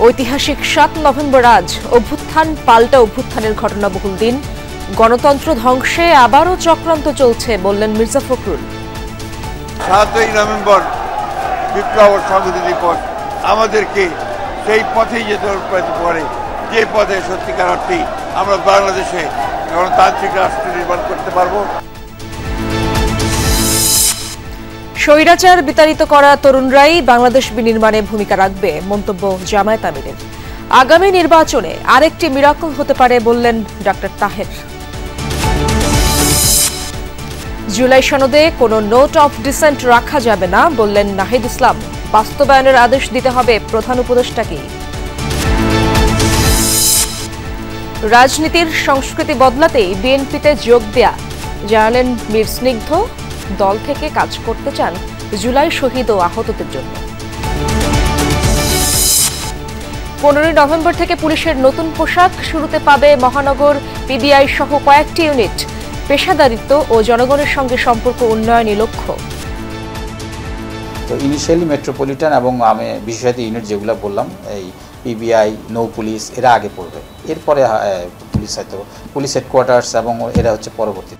ঐতিহাসিক ৭ নভেম্বর আজ অভ্যুত্থান পাল্টা অভ্যুত্থানের ঘটনাবহুল দিন। গণতন্ত্র ধ্বংসে আবারও চক্রান্ত চলছে বললেন মির্জা ফখরুল। ৭ই নভেম্বর বিপ্লব সংহতি দিবস আমাদেরকে সেই পথেই যেতে পারে, যে পথে সত্যিকার অর্থেই আমরা বাংলাদেশে গণতান্ত্রিক রাষ্ট্র নির্মাণ করতে পারবো। স্বৈরাচার বিতাড়িত করা তরুণরাই বাংলাদেশ বিনির্মাণে ভূমিকা রাখবে, মন্তব্য জামায়াত আমিরের। আগামী নির্বাচনে আরেকটি মিরাকল হতে পারে বললেন ডক্টর তাহের। জুলাই সনদে কোনো নোট অফ ডিসেন্ট রাখা যাবে না বললেন নাহিদ ইসলাম। বাস্তবায়নের আদেশ দিতে হবে প্রধান উপদেষ্টাকে। রাজনীতির সংস্কৃতি বদলাতেই বিএনপিতে যোগ দেয়া জানালেন মীর স্নিগ্ধ। দল থেকে কাজ করতে চান জুলাই শহীদ ও আহতদের জন্য। 15 নভেম্বর থেকে পুলিশের নতুন পোশাক শুরুতে পাবে মহানগর, পিবিআই সহ কয়েকটি ইউনিট। পেশাদারিত্ব ও জনগণের সঙ্গে সম্পর্ক উন্নয়নই লক্ষ্য। তো ইনিশিয়ালি মেট্রোপলিটন এবং আমি বিশেষায়িত ইউনিট যেগুলো বললাম, এই পিবিআই, নৌ পুলিশ এরা আগে পড়বে, এরপরে পুলিশ হেডকোয়ার্টার্স এবং এরা হচ্ছে পরবর্তী।